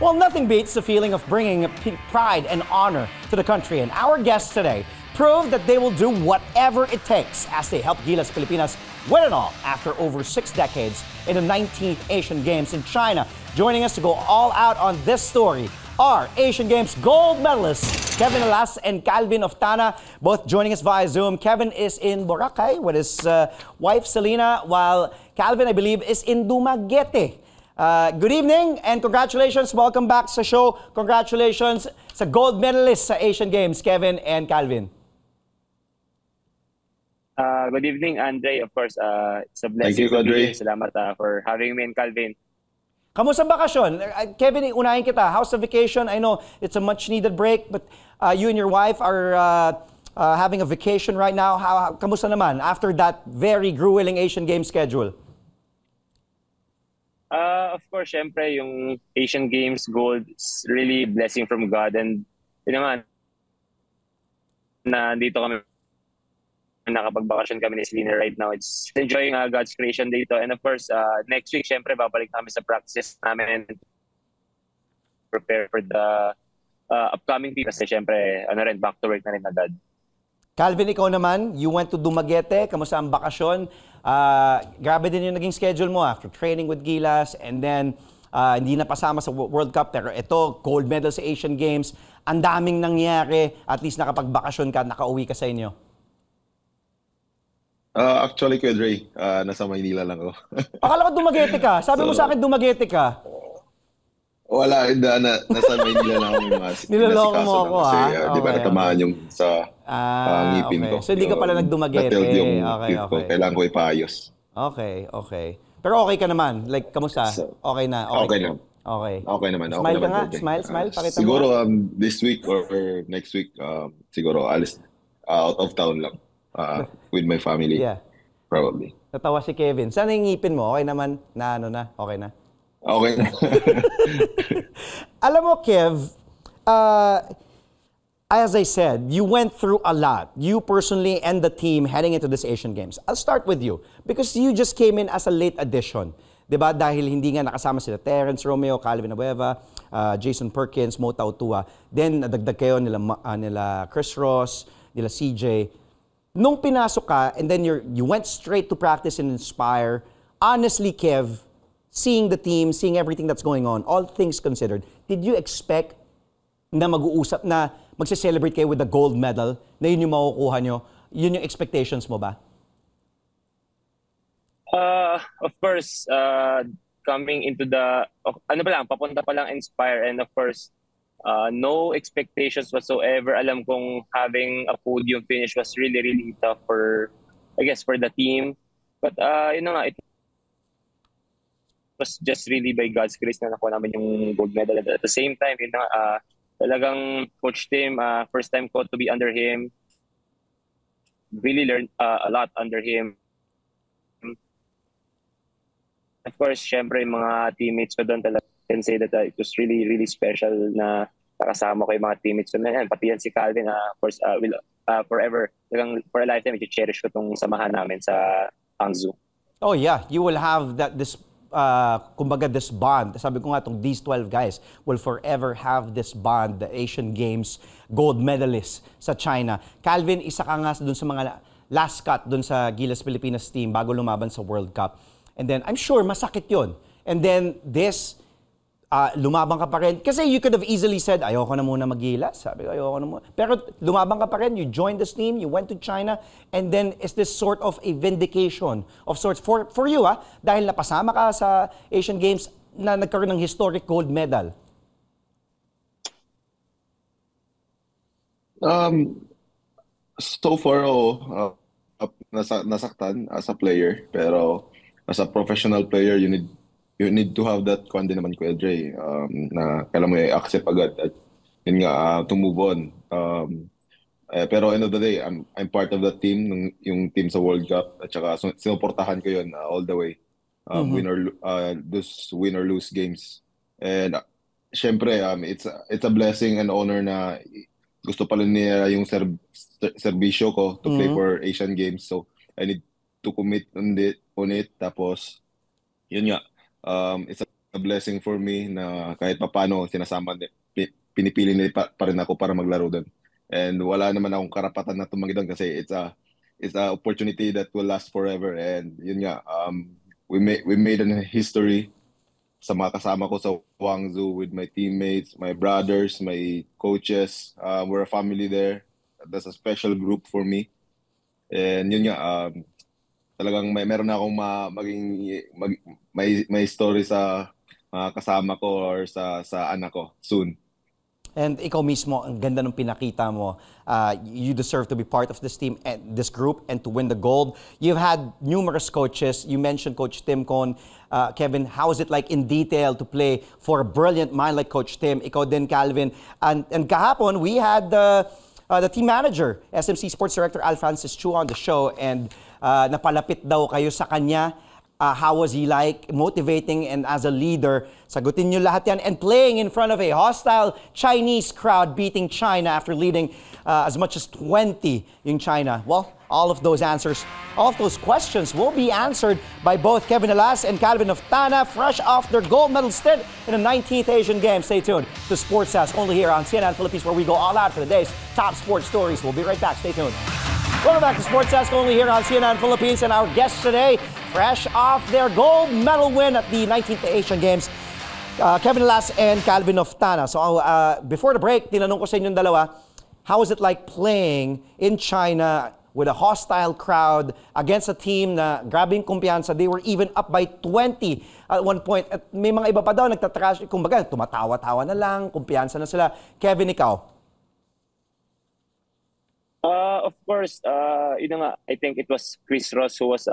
Well, nothing beats the feeling of bringing pride and honor to the country. And our guests today prove that they will do whatever it takes as they help Gilas Pilipinas win it all after over 6 decades in the 19th Asian Games in China. Joining us to go all out on this story are Asian Games gold medalists Kevin Alas and Calvin Oftana, both joining us via Zoom. Kevin is in Boracay with his wife Selena, while Calvin, I believe, is in Dumaguete. Good evening and congratulations. Welcome back sa show. Congratulations sa gold medalists sa Asian Games, Kevin and Calvin. Good evening, Andre. Of course, it's a blessing to be here. Salamat for having me and Calvin. Kamusta bakasyon? Kevin, unahin kita. How's the vacation? I know it's a much-needed break, but you and your wife are having a vacation right now. Kamusta naman after that very grueling Asian Games schedule? Of course, syempre, yung Asian Games gold is really a blessing from God. And yun naman, nandito kami, nakapagbakasyon kami ni Selena right now. It's enjoying God's creation dito. And of course, next week, syempre, babalik namin sa practice namin and prepare for the upcoming week. Kasi syempre, back to work na rin agad. Calvin, ikaw naman, you went to Dumaguete. Kamusta ang bakasyon? Grabe din yung naging schedule mo after training with Gilas and then hindi na pasama sa World Cup. Pero ito, gold medal sa Asian Games. Ang daming nangyari. At least nakapagbakasyon ka, nakauwi ka sa inyo. Actually, Kuya Dre, nasa Maynila lang ako. Akala ko Dumaguete ka. Sabi mo sa akin Dumaguete ka. Wala, nasa Maynila lang ako yung mga niloloko mo ako, kasi, ha? di ba natamaan yung sa ngipin ko. So, hindi ka pala nag-Dumaguete. Yung Okay. kailangan ko ipaayos. Okay. Pero okay ka naman? Like, kamusta? Okay na? Okay naman. Okay. Okay naman. Smile ka nga? Smile? Pakita mo. Siguro this week or next week, siguro alis out of town lang. With my family. Yeah. Probably. Natawa si Kevin. Saan yung ngipin mo? Okay naman? Okay na? Okay na. Alam mo, Kev, as I said, you went through a lot. You personally and the team heading into this Asian Games. I'll start with you because you just came in as a late addition. Diba? Dahil hindi nga nakasama sila Terence Romeo, Calvin Abueva, Jason Perkins, Mo Tautua. Then, nadagdag kayo nila Chris Ross, nila CJ. Nung pinasok ka, and then you went straight to practice and inspire, honestly, Kev, seeing the team, seeing everything that's going on, all things considered, did you expect na mag-uusap, na magse-celebrate kayo with the gold medal, na yun yung makukuha nyo? Yun yung expectations mo ba? Of course, coming into papunta pa lang Inspire, and of course, no expectations whatsoever. Alam kong having a podium finish was really, really tough for the team. But it was just really by God's grace na nakuha namin yung gold medal. At the same time, talagang Coach Tim, first time ko to be under him. Really learned a lot under him. Of course, syempre, mga teammates ko doon talaga can say that it was really, really special na nakasama ko yung mga teammates ko. Pati yan si Calvin, of course, will forever, for a lifetime, i-cherish ko itong samahan namin sa Hangzhou. Oh yeah, you will have this bond. Sabi ko nga, these 12 guys will forever have this bond, the Asian Games gold medalists sa China. Calvin, isa ka nga dun sa mga last cut dun sa Gilas Pilipinas team bago lumaban sa World Cup. And then, I'm sure, masakit yun. And then, lumabang ka pa rin. Kasi you could have easily said, ayoko na muna mag-Gilas. Sabi ko, ayoko na muna. Pero lumabang ka pa rin. You joined this team. You went to China. And then, is this sort of a vindication of sorts for you, dahil napasama ka sa Asian Games na nagkaroon ng historic gold medal? So far, nasaktan as a player. Pero as a professional player, you need to have that kwan din naman, Kuya Dre, na kailangan mo i-accept agad at yun nga, to move on. Pero end of the day, I'm part of the team, yung team sa World Cup, at saka sinuportahan ko yun all the way. Those win or lose games. And syempre, it's a blessing and honor na gusto pala niya yung serbisyo ko to play for Asian Games. So I need to commit on it. Tapos, yun nga, blessing for me na kahit papaano sinasama, pinipili nila pa rin ako para maglaro doon. And wala naman akong karapatan na tumanggi doon kasi it's a opportunity that will last forever. And yun nga, we made a history sa mga kasama ko sa Guangzhou with my teammates, my brothers, my coaches. We're a family there. That's a special group for me. And yun nga, talagang meron na akong may story sa mga kasama ko or sa anak ko soon. And ikaw mismo, ang ganda ng pinakita mo. You deserve to be part of this team and this group and to win the gold. You've had numerous coaches. You mentioned Coach Tim Cone. Kevin, how is it like in detail to play for a brilliant mind like Coach Tim? Ikaw din, Calvin. And kahapon, we had the team manager, SMC Sports Director Al Francis Chu on the show. And napalapit daw kayo sa kanya. How was he like, motivating and as a leader? Sagutin niyo lahat yan. And playing in front of a hostile Chinese crowd, beating China after leading as much as 20 in China. Well, all of those questions will be answered by both Kevin Alas and Calvin Oftana, fresh off their gold medal stint in the 19th Asian Games. Stay tuned to Sports Desk, only here on CNN Philippines, where we go all out for the day's top sports stories. We'll be right back. Stay tuned. Welcome back to Sports Desk, only here on CNN Philippines, and our guests today, fresh off their gold medal win at the 19th Asian Games, Kevin Alas and Calvin Oftana. So before the break, tinanong ko sa inyong dalawa, how is it like playing in China with a hostile crowd against a team na grabing kumpiyansa? They were even up by 20 at one point. At may mga iba pa daw nagtatrash, kumbaga tumatawa-tawa na lang, kumpiyansa na sila. Kevin, ikaw? Of course, I think it was Chris Ross who was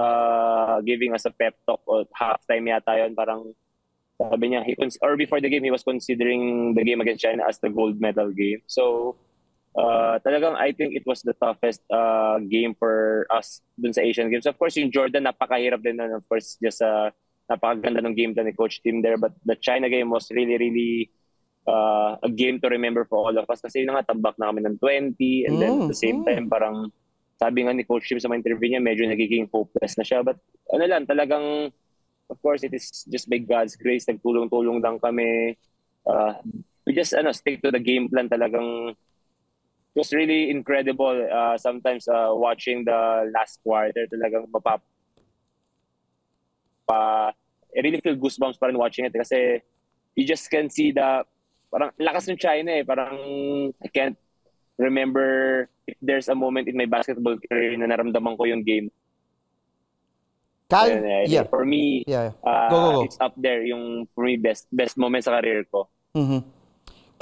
giving us a pep talk or halftime yata yun. Parang sabi niya, or before the game, he was considering the game against China as the gold medal game. So, talagang I think it was the toughest game for us dun sa Asian Games. Of course, yung Jordan, napakahirap din nun. Of course, just napakaganda ng game ni Coach Tim there. But the China game was really, really a game to remember for all of us kasi yun nga, tambak na kami ng 20 and then at the same time parang sabi nga ni Coach Tim sa mga interview niya, medyo nagiging hopeless na siya, but talagang of course it is just by God's grace, nagtulong-tulong lang kami, we just stick to the game plan. Talagang it was really incredible. Sometimes watching the last quarter, talagang I really feel goosebumps pa rin watching it kasi you just can see parang lakas ng China parang I can't remember if there's a moment in my basketball career na naramdaman ko yung game. Yeah. For me, Go. it's up there yung for me best moment sa career ko. Mm-hmm.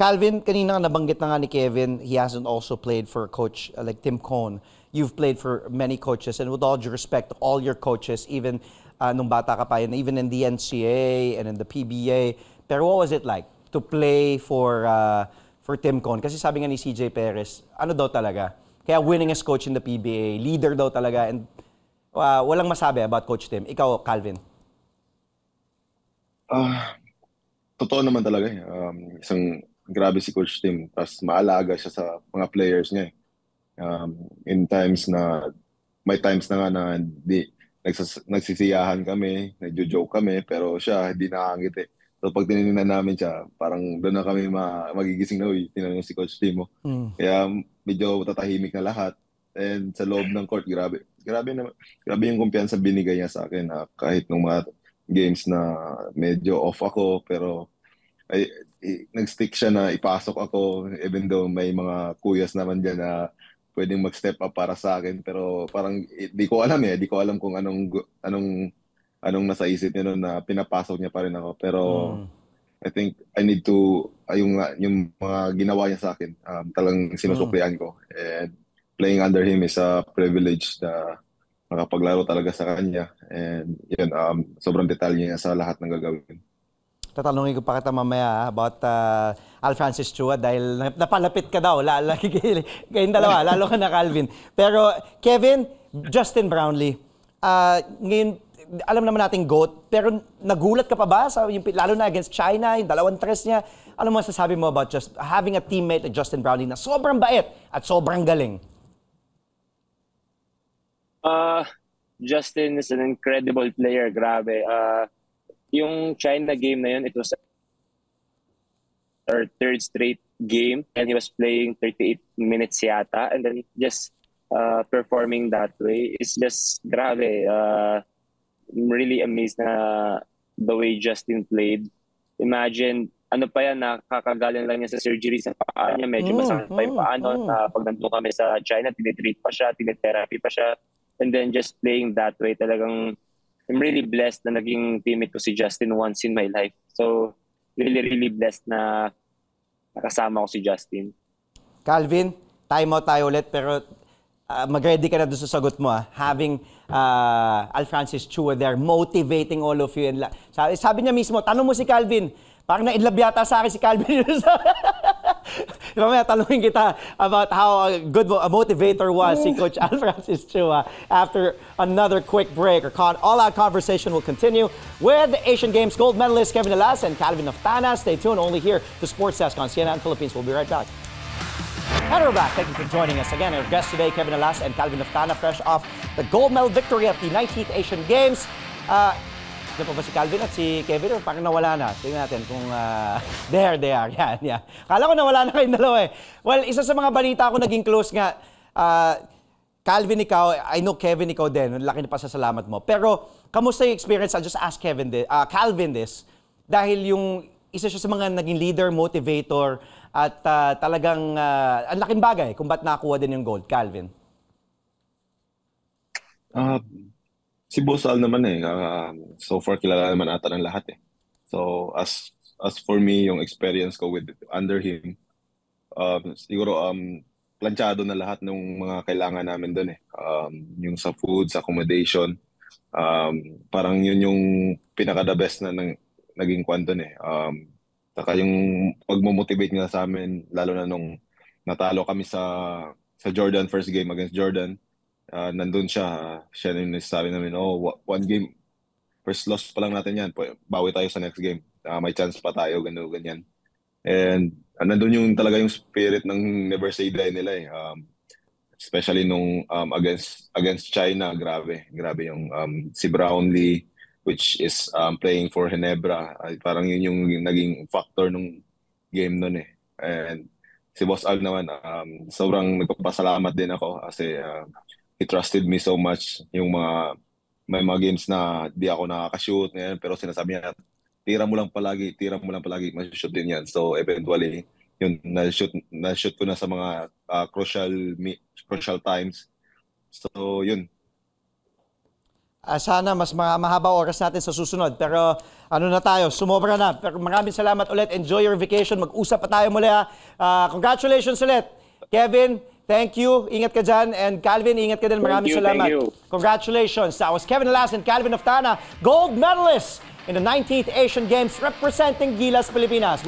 Calvin, kanina nabanggit na nga ni Kevin, he hasn't also played for a coach like Tim Cone. You've played for many coaches, and with all due respect to all your coaches, even nung bata ka pa yun, even in the NCAA and in the PBA. Pero what was it like to play for Tim Cone? Kasi sabi nga ni CJ Perez, ano daw talaga? Kaya winningest coach in the PBA, leader daw talaga, and walang masabi about Coach Tim. Ikaw, Calvin. Totoo naman talaga. Isang grabe si Coach Tim. Tapos maalaga siya sa mga players niya. In times na, may times na nga na nagsisiyahan kami, nagjo-joke kami, pero siya hindi nakangiti. So pag tinignan namin siya, parang doon na kami magigising na, uy, tinanong si Coach Tim mo. Kaya medyo tatahimik na lahat. And sa loob ng court, grabe yung kumpiyansa binigay niya sa akin. Kahit nung mga games na medyo off ako, pero nag-stick siya na ipasok ako, even though may mga kuyas naman dyan na pwedeng mag-step up para sa akin. Pero parang di ko alam kung anong nasa isip niya noon na pinapasok niya pa rin ako. Pero I think I need to, yung mga ginawa niya sa akin, talagang sinusuklian ko. And playing under him is a privilege na makapaglaro talaga sa kanya. And yun, sobrang detalye niya sa lahat ng gagawin. Tatanungin ko pa kita mamaya about Al Francis Chua dahil napalapit ka daw. Kayong dalawa, lalo ka na Calvin. Pero Kevin, Justin Brownlee, ngayon, alam naman natin GOAT, pero nagulat ka pa ba? Lalo na against China, yung 2-3 niya. Ano mo masasabi mo about just having a teammate like Justin Brownlee na sobrang bait at sobrang galing? Justin is an incredible player, grabe. yung China game na yun, it was our third straight game and he was playing 38 minutes yata and then just performing that way is just grabe. I'm really amazed na the way Justin played. Imagine, ano pa yan, nakakagaling lang niya sa surgery sa paa niya. Medyo masakit pa yung paa noon. Pag nandun kami sa China, tinitreat pa siya, tinitherapy pa siya. And then just playing that way, talagang I'm really blessed na naging teammate ko si Justin once in my life. So, really blessed na nakasama ko si Justin. Calvin, time out tayo ulit pero mag-ready ka na doon sa sagot mo. Having Alfrancis Chua there, motivating all of you. And sabi niya mismo, tanong mo si Calvin, parang na-inlove yata sa akin si Calvin. Mamaya tanungin kita about how good a motivator was si Coach Alfrancis Chua. After another quick break, our all-out conversation will continue with the Asian Games gold medalist Kevin Alas and Calvin Oftana. Stay tuned only here to Sports Desk on CNN Philippines. We'll be right back. And we're back. Thank you for joining us again. Our guests today, Kevin Alas and Calvin Oftana, fresh off the gold medal victory at the 19th Asian Games. Diyan pa ba si Calvin at si Kevin? Parang nawala na. Tingnan natin kung there they are. Yan. Kala ko nawala na kayong dalawa eh. Well, isa sa mga balita ko naging close nga. Calvin, ikaw, I know Kevin, ikaw din. Laki na pasasalamat mo. Pero, kamusta yung experience? I'll just ask Calvin this. Dahil yung isa siya sa mga naging leader, motivator, at talagang ang laking bagay kung ba't nakakuha din yung gold. Calvin. Si Boss Al naman so far kilala naman ata ng lahat eh. So as for me, yung experience ko under him, siguro planchado na lahat ng mga kailangan namin doon eh. Yung sa food, sa accommodation, parang yun yung pinaka the best na naging kwan doon eh. Saka yung pagmo-motivate nga sa amin, lalo na nung natalo kami sa Jordan, first game against Jordan. Nandun siya yung nagsasabi namin, one game, first loss pa lang natin yan, bawi tayo sa next game, may chance pa tayo, ganyan. And nandun yung talaga yung spirit ng never say die nila eh. Especially nung against China, grabe yung si Brownlee, which is playing for Ginebra, parang yun yung naging factor nung game nun eh. And si Boss Al naman, sobrang nagpapasalamat din ako kasi he trusted me so much. May mga games na di ako nakaka-shoot ngayon, pero sinasabi niya, tira mo lang palagi, ma-shoot din yan. So eventually, yun, na-shoot ko na sa mga crucial times. So yun. Sana mas mahaba oras natin sa susunod. Pero ano na tayo, sumobra na. Pero maraming salamat ulit. Enjoy your vacation. Mag-usap pa tayo muli ha. Congratulations ulit. Kevin, thank you. Ingat ka dyan. And Calvin, ingat ka din. Maraming salamat. Thank you. Congratulations. That was Kevin Alas and Calvin Oftana, gold medalists in the 19th Asian Games representing Gilas, Pilipinas.